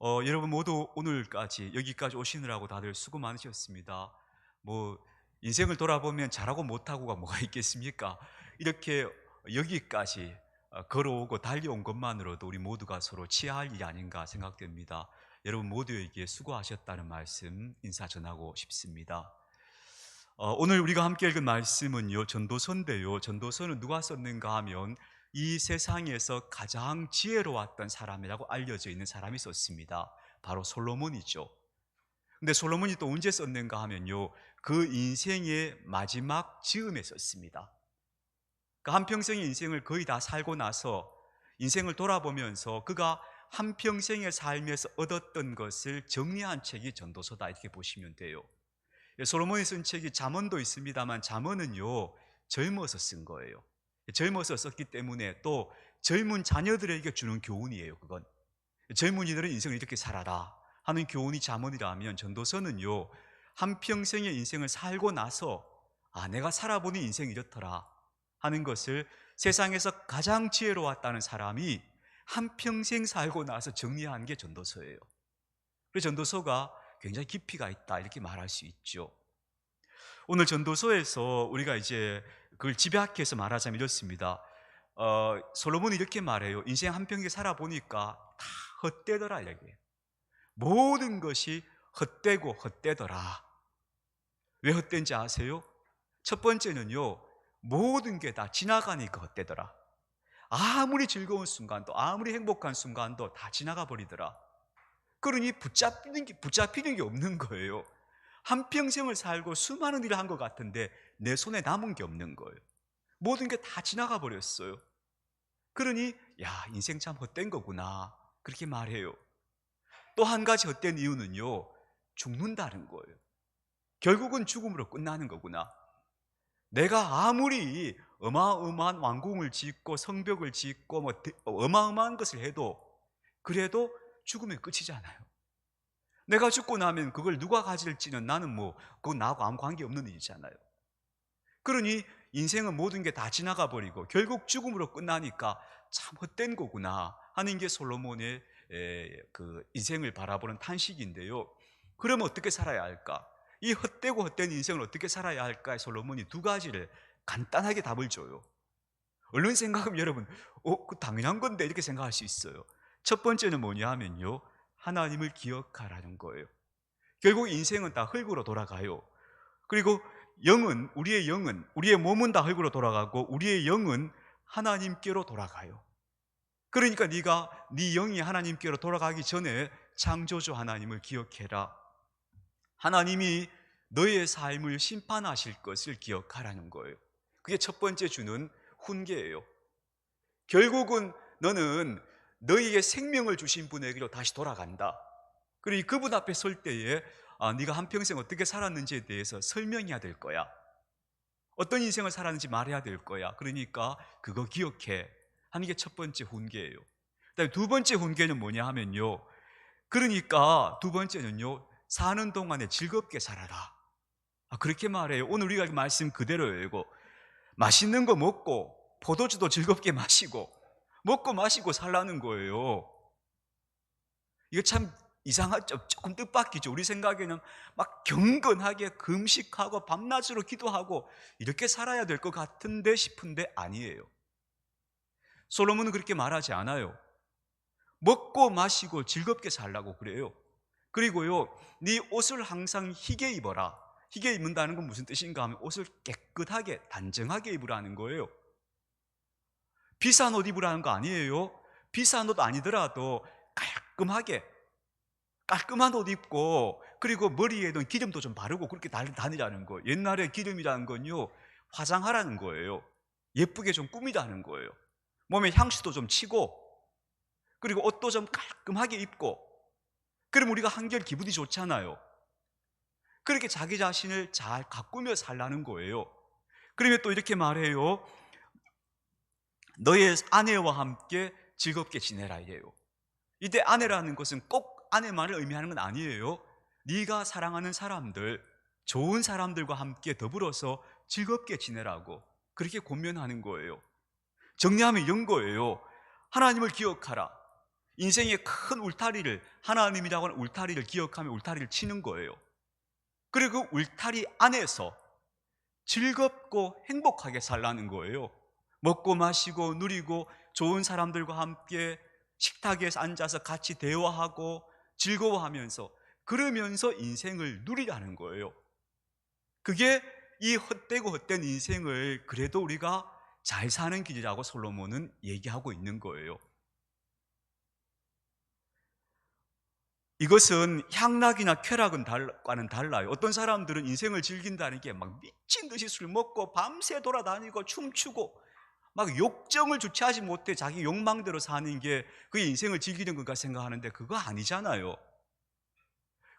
여러분 모두 오늘까지 여기까지 오시느라고 다들 수고 많으셨습니다. 뭐 인생을 돌아보면 잘하고 못하고가 뭐가 있겠습니까? 이렇게 여기까지 걸어오고 달려온 것만으로도 우리 모두가 서로 치아할 일이 아닌가 생각됩니다. 여러분 모두에게 수고하셨다는 말씀 인사 전하고 싶습니다. 오늘 우리가 함께 읽은 말씀은요, 전도서인데요. 전도서는 누가 썼는가 하면 이 세상에서 가장 지혜로웠던 사람이라고 알려져 있는 사람이 썼습니다. 바로 솔로몬이죠. 근데 솔로몬이 또 언제 썼는가 하면요, 그 인생의 마지막 즈음에 썼습니다. 그 한평생의 인생을 거의 다 살고 나서 인생을 돌아보면서 그가 한평생의 삶에서 얻었던 것을 정리한 책이 전도서다, 이렇게 보시면 돼요. 솔로몬이 쓴 책이 잠언도 있습니다만 잠언은요, 젊어서 쓴 거예요. 젊어서 썼기 때문에 또 젊은 자녀들에게 주는 교훈이에요. 그건 젊은이들은 인생을 이렇게 살아라 하는 교훈이 잠언이라면, 전도서는요, 한평생의 인생을 살고 나서 내가 살아보니 인생이 이렇더라 하는 것을 세상에서 가장 지혜로웠다는 사람이 한평생 살고 나서 정리한 게 전도서예요. 그래서 전도서가 굉장히 깊이가 있다, 이렇게 말할 수 있죠. 오늘 전도서에서 우리가 이제 그걸 집약해서 말하자면 이렇습니다. 솔로몬이 이렇게 말해요. 인생 한 평생 살아보니까 다 헛되더라, 이야기해요. 모든 것이 헛되고 헛되더라. 왜 헛된지 아세요? 첫 번째는요, 모든 게 다 지나가니까 헛되더라. 아무리 즐거운 순간도, 아무리 행복한 순간도 다 지나가 버리더라. 그러니 붙잡히는 게 없는 거예요. 한평생을 살고 수많은 일을 한 것 같은데 내 손에 남은 게 없는 거예요. 모든 게 다 지나가 버렸어요. 그러니 야, 인생 참 헛된 거구나, 그렇게 말해요. 또 한 가지 헛된 이유는요, 죽는다는 거예요. 결국은 죽음으로 끝나는 거구나. 내가 아무리 어마어마한 왕궁을 짓고 성벽을 짓고 어마어마한 것을 해도 그래도 죽으면 끝이잖아요. 내가 죽고 나면 그걸 누가 가질지는 나는 그건 나하고 아무 관계없는 일이잖아요. 그러니 인생은 모든 게 다 지나가 버리고 결국 죽음으로 끝나니까 참 헛된 거구나 하는 게 솔로몬의 그 인생을 바라보는 탄식인데요. 그러면 어떻게 살아야 할까? 이 헛되고 헛된 인생을 어떻게 살아야 할까? 솔로몬이 두 가지를 간단하게 답을 줘요. 얼른 생각하면 여러분, 그 당연한 건데 이렇게 생각할 수 있어요. 첫 번째는 뭐냐 하면요, 하나님을 기억하라는 거예요. 결국 인생은 다 흙으로 돌아가요. 그리고 우리의 영은, 우리의 몸은 다 흙으로 돌아가고 우리의 영은 하나님께로 돌아가요. 그러니까 네 영이 하나님께로 돌아가기 전에 창조주 하나님을 기억해라. 하나님이 너의 삶을 심판하실 것을 기억하라는 거예요. 그게 첫 번째 주는 훈계예요. 결국은 너는 너희에게 생명을 주신 분에게로 다시 돌아간다. 그리고 그분 앞에 설 때에 네가 한평생 어떻게 살았는지에 대해서 설명해야 될 거야. 어떤 인생을 살았는지 말해야 될 거야. 그러니까 그거 기억해 하는 게 첫 번째 훈계예요. 그다음에 두 번째 훈계는 뭐냐 하면요, 그러니까 두 번째는요, 사는 동안에 즐겁게 살아라. 그렇게 말해요. 오늘 우리가 말씀 그대로예요. 이거 맛있는 거 먹고 포도주도 즐겁게 마시고 먹고 마시고 살라는 거예요. 이거 참 이상하죠. 조금 뜻밖이죠. 우리 생각에는 막 경건하게 금식하고 밤낮으로 기도하고 이렇게 살아야 될 것 같은데 싶은데 아니에요. 솔로몬은 그렇게 말하지 않아요. 먹고 마시고 즐겁게 살라고 그래요. 그리고요, 네 옷을 항상 희게 입어라. 희게 입는다는 건 무슨 뜻인가 하면 옷을 깨끗하게 단정하게 입으라는 거예요. 비싼 옷 입으라는 거 아니에요. 비싼 옷 아니더라도 깔끔한 옷 입고, 그리고 머리에는 기름도 좀 바르고 그렇게 다니라는 거예요. 옛날에 기름이라는 건요, 화장하라는 거예요. 예쁘게 좀 꾸미라는 거예요. 몸에 향수도 좀 치고, 그리고 옷도 좀 깔끔하게 입고, 그럼 우리가 한결 기분이 좋잖아요. 그렇게 자기 자신을 잘 가꾸며 살라는 거예요. 그러면 또 이렇게 말해요. 너의 아내와 함께 즐겁게 지내라, 이래요. 이때 아내라는 것은 꼭 아내만을 의미하는 건 아니에요. 네가 사랑하는 사람들, 좋은 사람들과 함께 더불어서 즐겁게 지내라고 그렇게 권면하는 거예요. 정리하면 이런 거예요. 하나님을 기억하라. 인생의 큰 울타리를, 하나님이라고 하는 울타리를 기억하며 울타리를 치는 거예요. 그리고 그 울타리 안에서 즐겁고 행복하게 살라는 거예요. 먹고 마시고 누리고 좋은 사람들과 함께 식탁에 앉아서 같이 대화하고 즐거워하면서, 그러면서 인생을 누리라는 거예요. 그게 이 헛되고 헛된 인생을 그래도 우리가 잘 사는 길이라고 솔로몬은 얘기하고 있는 거예요. 이것은 향락이나 쾌락과는 달라요. 어떤 사람들은 인생을 즐긴다는 게 막 미친 듯이 술 먹고 밤새 돌아다니고 춤추고 막 욕정을 주체하지 못해 자기 욕망대로 사는 게 그게 인생을 즐기는 건가 생각하는데, 그거 아니잖아요.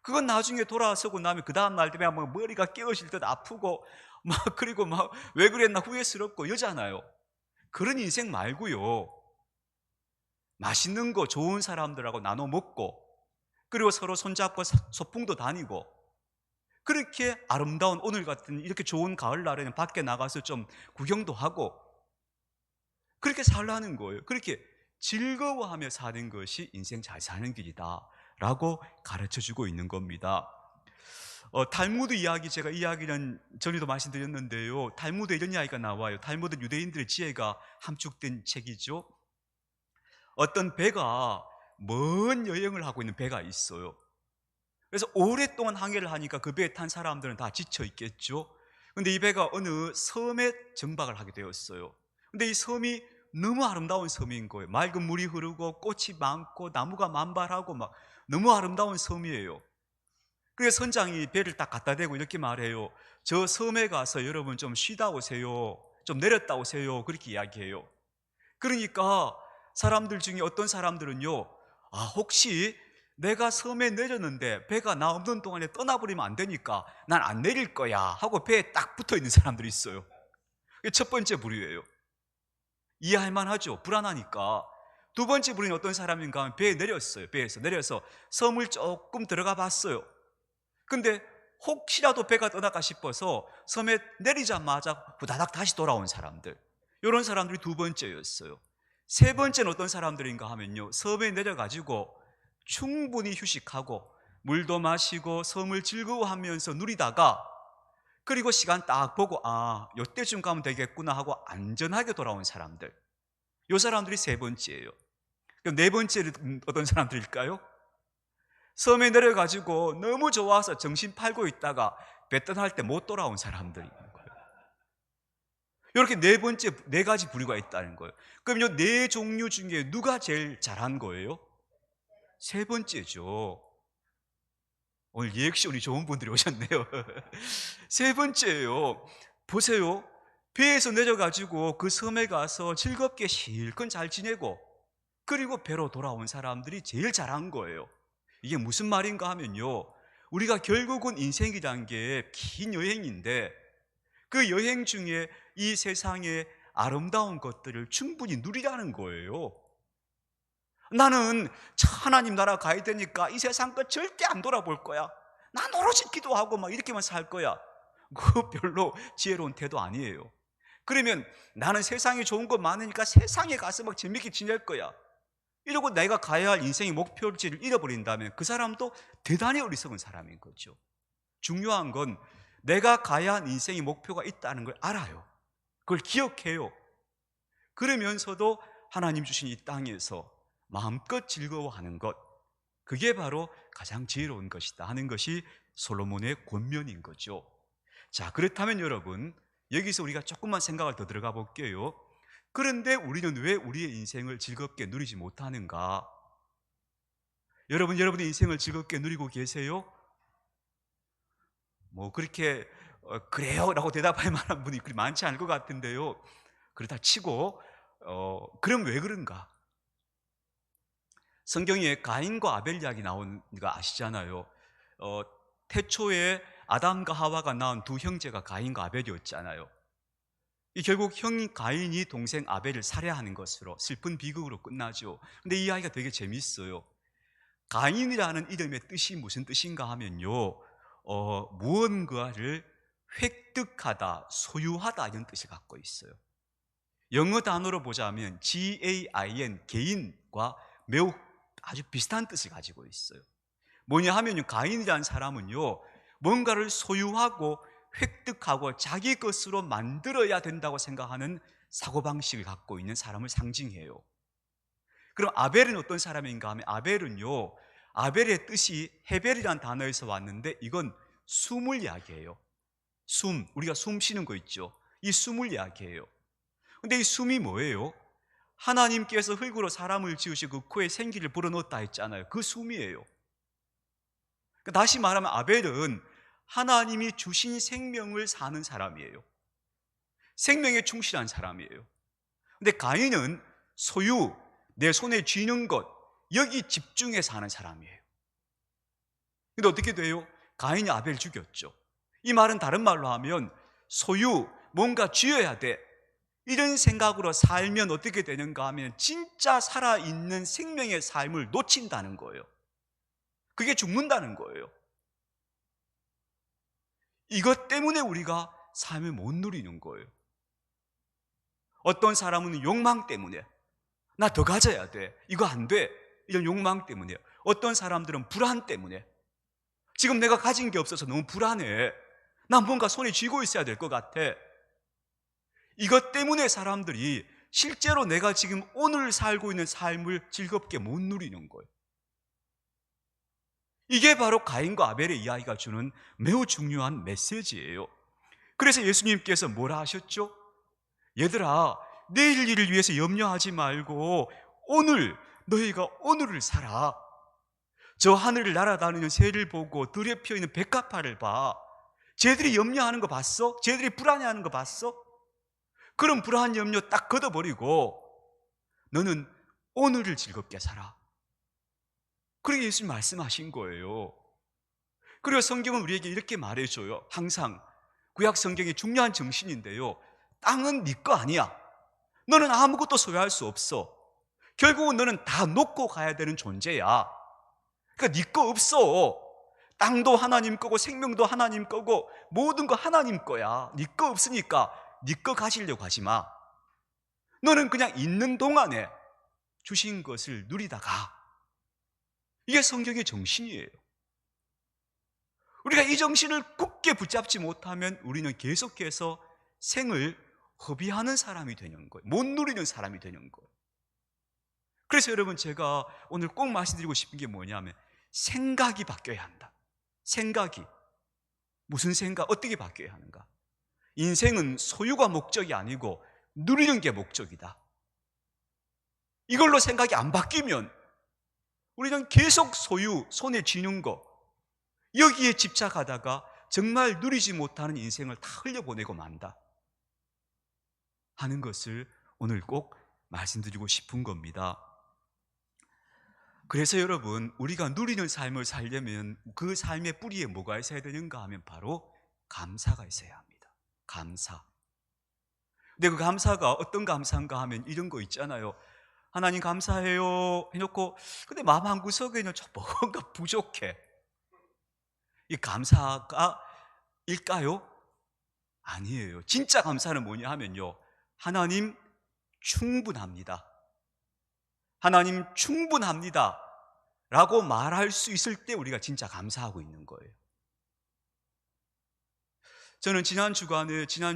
그건 나중에 돌아서고 나면 그 다음 날 되면 막 머리가 깨어질 듯 아프고 막, 그리고 막 왜 그랬나 후회스럽고 이러잖아요. 그런 인생 말고요, 맛있는 거 좋은 사람들하고 나눠 먹고, 그리고 서로 손잡고 소풍도 다니고, 그렇게 아름다운 오늘 같은 이렇게 좋은 가을날에는 밖에 나가서 좀 구경도 하고, 그렇게 살라는 거예요. 그렇게 즐거워하며 사는 것이 인생 잘 사는 길이다 라고 가르쳐주고 있는 겁니다. 탈무드 이야기, 제가 이야기는 전에도 말씀드렸는데요, 탈무드에 이런 이야기가 나와요. 탈무드는 유대인들의 지혜가 함축된 책이죠. 어떤 배가 먼 여행을 하고 있는 배가 있어요. 그래서 오랫동안 항해를 하니까 그 배에 탄 사람들은 다 지쳐 있겠죠. 근데 이 배가 어느 섬에 정박을 하게 되었어요. 근데 이 섬이 너무 아름다운 섬인 거예요. 맑은 물이 흐르고 꽃이 많고 나무가 만발하고 막 너무 아름다운 섬이에요. 그래서 선장이 배를 딱 갖다 대고 이렇게 말해요. 저 섬에 가서 여러분 좀 쉬다 오세요. 좀 내렸다 오세요. 그렇게 이야기해요. 그러니까 사람들 중에 어떤 사람들은요, 아, 혹시 내가 섬에 내렸는데 배가 나 없는 동안에 떠나버리면 안 되니까 난 안 내릴 거야 하고 배에 딱 붙어 있는 사람들이 있어요. 이게 첫 번째 부류예요. 이해할 만하죠. 불안하니까. 두 번째 부류는 어떤 사람인가 하면 배에 내렸어요. 배에서 내려서 섬을 조금 들어가 봤어요. 근데 혹시라도 배가 떠날까 싶어서 섬에 내리자마자 후다닥 다시 돌아온 사람들, 이런 사람들이 두 번째였어요. 세 번째는 어떤 사람들인가 하면요, 섬에 내려가지고 충분히 휴식하고 물도 마시고 섬을 즐거워하면서 누리다가, 그리고 시간 딱 보고 아, 요때쯤 가면 되겠구나 하고 안전하게 돌아온 사람들, 요 사람들이 세 번째예요. 그럼 네 번째는 어떤 사람들일까요? 섬에 내려가지고 너무 좋아서 정신 팔고 있다가 배 떠날 때 못 돌아온 사람들이 있는 거예요. 이렇게 네 번째, 네 가지 부류가 있다는 거예요. 그럼 이 네 종류 중에 누가 제일 잘한 거예요? 세 번째죠. 오늘 리액션이 좋은 분들이 오셨네요. 세 번째예요. 보세요. 배에서 내려가지고 그 섬에 가서 즐겁게 실컷 잘 지내고, 그리고 배로 돌아온 사람들이 제일 잘한 거예요. 이게 무슨 말인가 하면요, 우리가 결국은 인생이란 게 긴 여행인데, 그 여행 중에 이 세상의 아름다운 것들을 충분히 누리라는 거예요. 나는 하나님 나라 가야 되니까 이 세상 것 절대 안 돌아볼 거야, 난 오로지 기도하고 막 이렇게만 살 거야, 그거 별로 지혜로운 태도 아니에요. 그러면 나는 세상에 좋은 거 많으니까 세상에 가서 막 재밌게 지낼 거야, 이러고 내가 가야 할 인생의 목표지를 잃어버린다면 그 사람도 대단히 어리석은 사람인 거죠. 중요한 건 내가 가야 할 인생의 목표가 있다는 걸 알아요. 그걸 기억해요. 그러면서도 하나님 주신 이 땅에서 마음껏 즐거워하는 것, 그게 바로 가장 지혜로운 것이다 하는 것이 솔로몬의 권면인 거죠. 자, 그렇다면 여러분, 여기서 우리가 조금만 생각을 더 들어가 볼게요. 그런데 우리는 왜 우리의 인생을 즐겁게 누리지 못하는가? 여러분의 인생을 즐겁게 누리고 계세요? 뭐 그렇게 그래요 라고 대답할 만한 분이 그리 많지 않을 것 같은데요, 그렇다 치고 그럼 왜 그런가? 성경에 가인과 아벨 이야기 나오는 거 아시잖아요. 어, 태초에 아담과 하와가 낳은 두 형제가 가인과 아벨이었잖아요. 이 결국 형 가인이 동생 아벨을 살해하는 것으로 슬픈 비극으로 끝나죠. 근데 이 이야기가 되게 재밌어요. 가인이라는 이름의 뜻이 무슨 뜻인가 하면요, 무언가를 획득하다, 소유하다 이런 뜻을 갖고 있어요. 영어 단어로 보자면 GAIN, 개인과 매우 아주 비슷한 뜻을 가지고 있어요. 뭐냐 하면요, 가인이라는 사람은요, 뭔가를 소유하고 획득하고 자기 것으로 만들어야 된다고 생각하는 사고방식을 갖고 있는 사람을 상징해요. 그럼 아벨은 어떤 사람인가 하면, 아벨은요, 아벨의 뜻이 헤벨이라는 단어에서 왔는데, 이건 숨을 이야기해요. 숨, 우리가 숨 쉬는 거 있죠. 이 숨을 이야기해요. 근데 이 숨이 뭐예요? 하나님께서 흙으로 사람을 지으시고 그 코에 생기를 불어넣었다 했잖아요. 그 숨이에요. 다시 말하면 아벨은 하나님이 주신 생명을 사는 사람이에요. 생명에 충실한 사람이에요. 근데 가인은 소유, 내 손에 쥐는 것, 여기 집중해 사는 사람이에요. 근데 어떻게 돼요? 가인이 아벨 죽였죠. 이 말은 다른 말로 하면 소유, 뭔가 쥐어야 돼, 이런 생각으로 살면 어떻게 되는가 하면 진짜 살아있는 생명의 삶을 놓친다는 거예요. 그게 죽는다는 거예요. 이것 때문에 우리가 삶을 못 누리는 거예요. 어떤 사람은 욕망 때문에, 나 더 가져야 돼, 이거 안 돼, 이런 욕망 때문에. 어떤 사람들은 불안 때문에, 지금 내가 가진 게 없어서 너무 불안해, 난 뭔가 손에 쥐고 있어야 될 것 같아. 이것 때문에 사람들이 실제로 내가 지금 오늘 살고 있는 삶을 즐겁게 못 누리는 거예요. 이게 바로 가인과 아벨의 이야기가 주는 매우 중요한 메시지예요. 그래서 예수님께서 뭐라 하셨죠? 얘들아, 내일 일을 위해서 염려하지 말고 오늘, 너희가 오늘을 살아. 저 하늘을 날아다니는 새를 보고 들에 피어있는 백합화를 봐. 쟤들이 염려하는 거 봤어? 쟤들이 불안해하는 거 봤어? 그런 불안, 염려 딱 걷어버리고 너는 오늘을 즐겁게 살아. 그렇게 예수님 말씀하신 거예요. 그리고 성경은 우리에게 이렇게 말해줘요. 항상 구약 성경의 중요한 정신인데요, 땅은 네 거 아니야. 너는 아무것도 소유할 수 없어. 결국은 너는 다 놓고 가야 되는 존재야. 그러니까 네 거 없어. 땅도 하나님 거고 생명도 하나님 거고 모든 거 하나님 거야. 네 거 없으니까 네 거 가지려고 하지 마. 너는 그냥 있는 동안에 주신 것을 누리다가. 이게 성경의 정신이에요. 우리가 이 정신을 굳게 붙잡지 못하면 우리는 계속해서 생을 허비하는 사람이 되는 거예요. 못 누리는 사람이 되는 거예요. 그래서 여러분, 제가 오늘 꼭 말씀드리고 싶은 게 뭐냐면 생각이 바뀌어야 한다. 생각이. 무슨 생각? 어떻게 바뀌어야 하는가? 인생은 소유가 목적이 아니고 누리는 게 목적이다. 이걸로 생각이 안 바뀌면 우리는 계속 소유, 손에 쥐는 거, 여기에 집착하다가 정말 누리지 못하는 인생을 다 흘려보내고 만다 하는 것을 오늘 꼭 말씀드리고 싶은 겁니다. 그래서 여러분, 우리가 누리는 삶을 살려면 그 삶의 뿌리에 뭐가 있어야 되는가 하면 바로 감사가 있어야 합니다. 감사. 근데 그 감사가 어떤 감사인가 하면 이런 거 있잖아요. 하나님 감사해요 해놓고 근데 마음 한구석에는 뭔가 부족해. 이 감사가 일까요? 아니에요. 진짜 감사는 뭐냐 하면요, 하나님 충분합니다. 하나님 충분합니다 라고 말할 수 있을 때 우리가 진짜 감사하고 있는 거예요. 저는 지난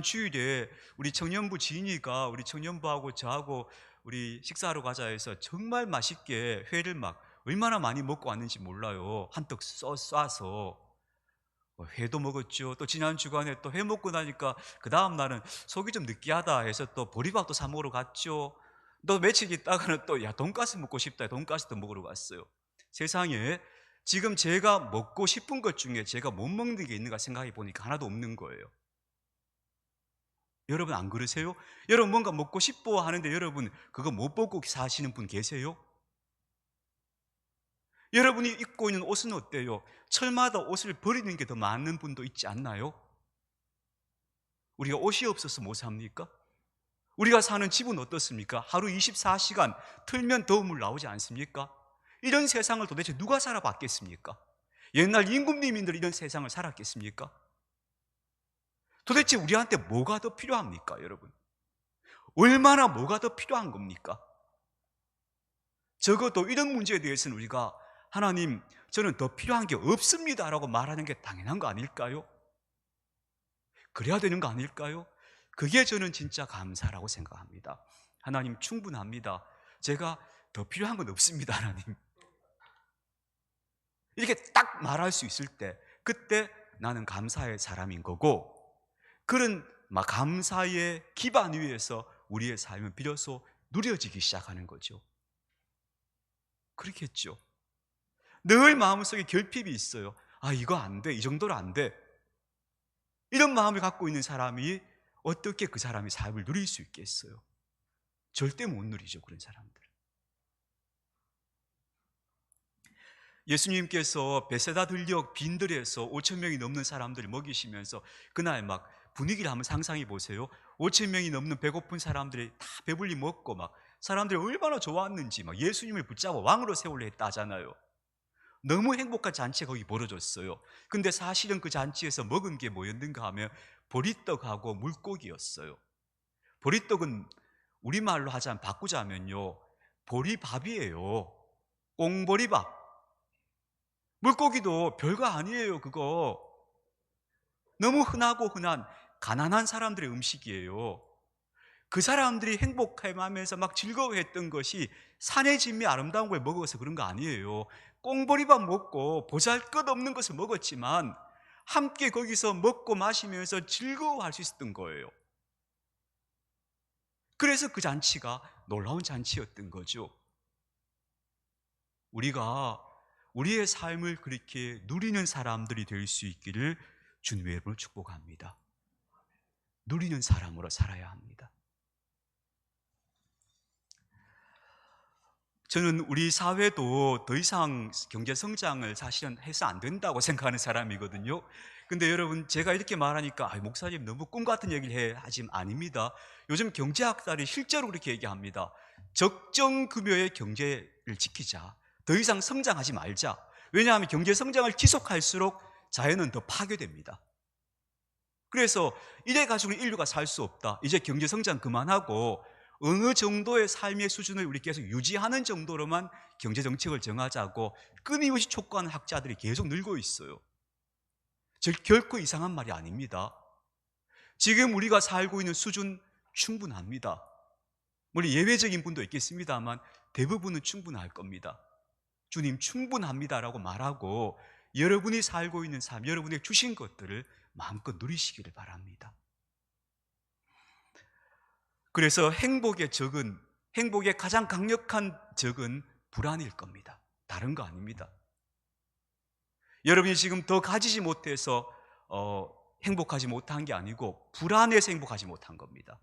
주일에 우리 청년부 지인이가 우리 청년부하고 저하고 우리 식사하러 가자 해서 정말 맛있게 회를 막 얼마나 많이 먹고 왔는지 몰라요. 한떡 쏴서 회도 먹었죠. 또 지난 주간에 또 회 먹고 나니까 그 다음 날은 속이 좀 느끼하다 해서 또 보리밥도 사 먹으러 갔죠. 또 며칠 있다가는 또 돈가스 먹고 싶다, 돈가스도 먹으러 갔어요. 세상에 지금 제가 먹고 싶은 것 중에 제가 못 먹는 게 있는가 생각해 보니까 하나도 없는 거예요. 여러분 안 그러세요? 여러분 뭔가 먹고 싶어 하는데 여러분 그거 못 먹고 사시는 분 계세요? 여러분이 입고 있는 옷은 어때요? 철마다 옷을 버리는 게 더 많은 분도 있지 않나요? 우리가 옷이 없어서 못 삽니까? 우리가 사는 집은 어떻습니까? 하루 24시간 틀면 더운 나오지 않습니까? 이런 세상을 도대체 누가 살아봤겠습니까? 옛날 임금님인들 이런 세상을 살았겠습니까? 도대체 우리한테 뭐가 더 필요합니까, 여러분? 얼마나 뭐가 더 필요한 겁니까? 적어도 이런 문제에 대해서는 우리가 하나님, 저는 더 필요한 게 없습니다 라고 말하는 게 당연한 거 아닐까요? 그래야 되는 거 아닐까요? 그게 저는 진짜 감사라고 생각합니다. 하나님 충분합니다. 제가 더 필요한 건 없습니다, 하나님. 이렇게 딱 말할 수 있을 때, 그때 나는 감사의 사람인 거고, 그런 감사의 기반 위에서 우리의 삶은 비로소 누려지기 시작하는 거죠. 그렇겠죠. 늘 마음속에 결핍이 있어요. 아, 이거 안 돼. 이 정도로 안 돼. 이런 마음을 갖고 있는 사람이 어떻게 그 사람이 삶을 누릴 수 있겠어요? 절대 못 누리죠, 그런 사람들. 예수님께서 베세다 들녘 빈들에서 5천 명이 넘는 사람들을 먹이시면서 그날 막 분위기를 한번 상상해 보세요. 5천 명이 넘는 배고픈 사람들이 다 배불리 먹고 막 사람들이 얼마나 좋았는지 막 예수님을 붙잡아 왕으로 세우려 했다 하잖아요. 너무 행복한 잔치가 거기 벌어졌어요. 근데 사실은 그 잔치에서 먹은 게 뭐였는가 하면 보리떡하고 물고기였어요. 보리떡은 우리말로 하자면 바꾸자면요, 보리밥이에요. 꽁보리밥. 물고기도 별거 아니에요, 그거. 너무 흔하고 흔한 가난한 사람들의 음식이에요. 그 사람들이 행복해하면서 막 즐거워했던 것이 산의 진미 아름다운 걸 먹어서 그런 거 아니에요. 꽁보리밥 먹고 보잘것없는 것을 먹었지만 함께 거기서 먹고 마시면서 즐거워할 수 있었던 거예요. 그래서 그 잔치가 놀라운 잔치였던 거죠. 우리가 우리의 삶을 그렇게 누리는 사람들이 될 수 있기를 주님의 이름으로 축복합니다. 누리는 사람으로 살아야 합니다. 저는 우리 사회도 더 이상 경제 성장을 사실은 해서 안 된다고 생각하는 사람이거든요. 근데 여러분, 제가 이렇게 말하니까 목사님 너무 꿈 같은 얘기를 해 하지만 아닙니다. 요즘 경제학자들이 실제로 그렇게 얘기합니다. 적정 급여의 경제를 지키자. 더 이상 성장하지 말자. 왜냐하면 경제 성장을 지속할수록 자연은 더 파괴됩니다. 그래서 이래 가지고는 인류가 살 수 없다. 이제 경제 성장 그만하고 어느 정도의 삶의 수준을 우리 계속 유지하는 정도로만 경제 정책을 정하자고 끊임없이 촉구하는 학자들이 계속 늘고 있어요. 결코 이상한 말이 아닙니다. 지금 우리가 살고 있는 수준 충분합니다. 물론 예외적인 분도 있겠습니다만 대부분은 충분할 겁니다. 주님 충분합니다라고 말하고 여러분이 살고 있는 삶, 여러분에게 주신 것들을 마음껏 누리시기를 바랍니다. 그래서 행복의 가장 강력한 적은 불안일 겁니다. 다른 거 아닙니다. 여러분이 지금 더 가지지 못해서 행복하지 못한 게 아니고 불안해서 행복하지 못한 겁니다.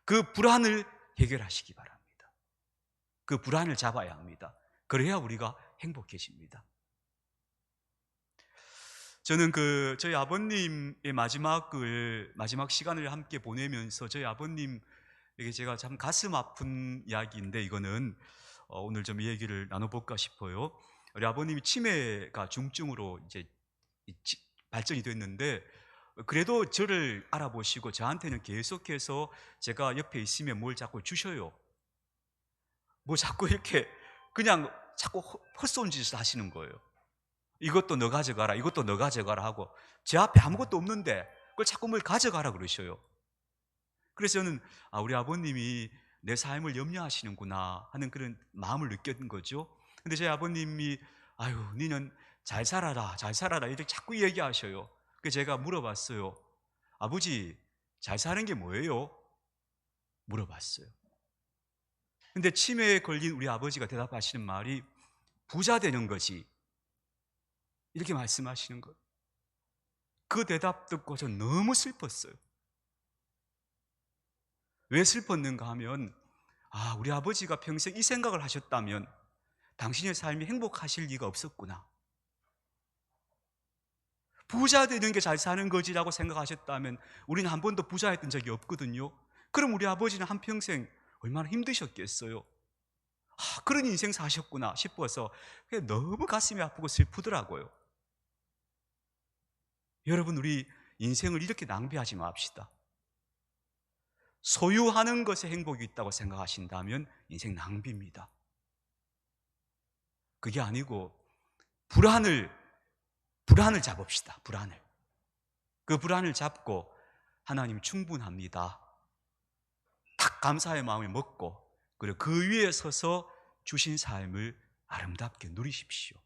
그 불안을 해결하시기 바랍니다. 그 불안을 잡아야 합니다. 그래야 우리가 행복해집니다. 저는 저희 아버님의 마지막 시간을 함께 보내면서 저희 아버님, 이게 제가 참 가슴 아픈 이야기인데 이거는 오늘 좀 얘기를 나눠볼까 싶어요. 우리 아버님이 치매가 중증으로 이제 발전이 됐는데 그래도 저를 알아보시고 저한테는 계속해서 제가 옆에 있으면 뭘 자꾸 주셔요. 뭐 자꾸 이렇게 그냥 자꾸 헛소리 짓을 하시는 거예요. 이것도 너 가져가라, 이것도 너 가져가라 하고 제 앞에 아무것도 없는데 그걸 자꾸 뭘 가져가라 그러셔요. 그래서 저는 우리 아버님이 내 삶을 염려하시는구나 하는 그런 마음을 느꼈던 거죠. 근데 제 아버님이 아유, 니는 잘 살아라, 잘 살아라 이렇게 자꾸 얘기하셔요. 그래서 제가 물어봤어요. 아버지, 잘 사는 게 뭐예요? 물어봤어요. 근데 치매에 걸린 우리 아버지가 대답하시는 말이 부자 되는 거지, 이렇게 말씀하시는 거예요. 그 대답 듣고 저 너무 슬펐어요. 왜 슬펐는가 하면 우리 아버지가 평생 이 생각을 하셨다면 당신의 삶이 행복하실 리가 없었구나. 부자 되는 게 잘 사는 거지라고 생각하셨다면 우리는 한 번도 부자였던 적이 없거든요. 그럼 우리 아버지는 한평생 얼마나 힘드셨겠어요. 그런 인생 사셨구나 싶어서 너무 가슴이 아프고 슬프더라고요. 여러분, 우리 인생을 이렇게 낭비하지 맙시다. 소유하는 것에 행복이 있다고 생각하신다면 인생 낭비입니다. 그게 아니고 불안을 잡읍시다. 불안을. 그 불안을 잡고 하나님 충분합니다. 딱 감사의 마음을 먹고 그리고 그 위에 서서 주신 삶을 아름답게 누리십시오.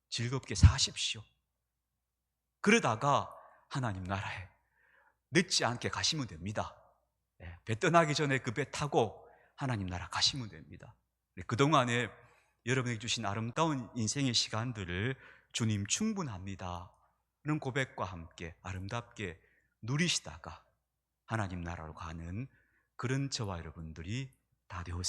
즐겁게 사십시오. 그러다가 하나님 나라에 늦지 않게 가시면 됩니다. 배 떠나기 전에 그 배 타고 하나님 나라 가시면 됩니다. 그동안에 여러분에게 주신 아름다운 인생의 시간들을 주님 충분합니다 그런 고백과 함께 아름답게 누리시다가 하나님 나라로 가는 그런 저와 여러분들이 다 되었습니다.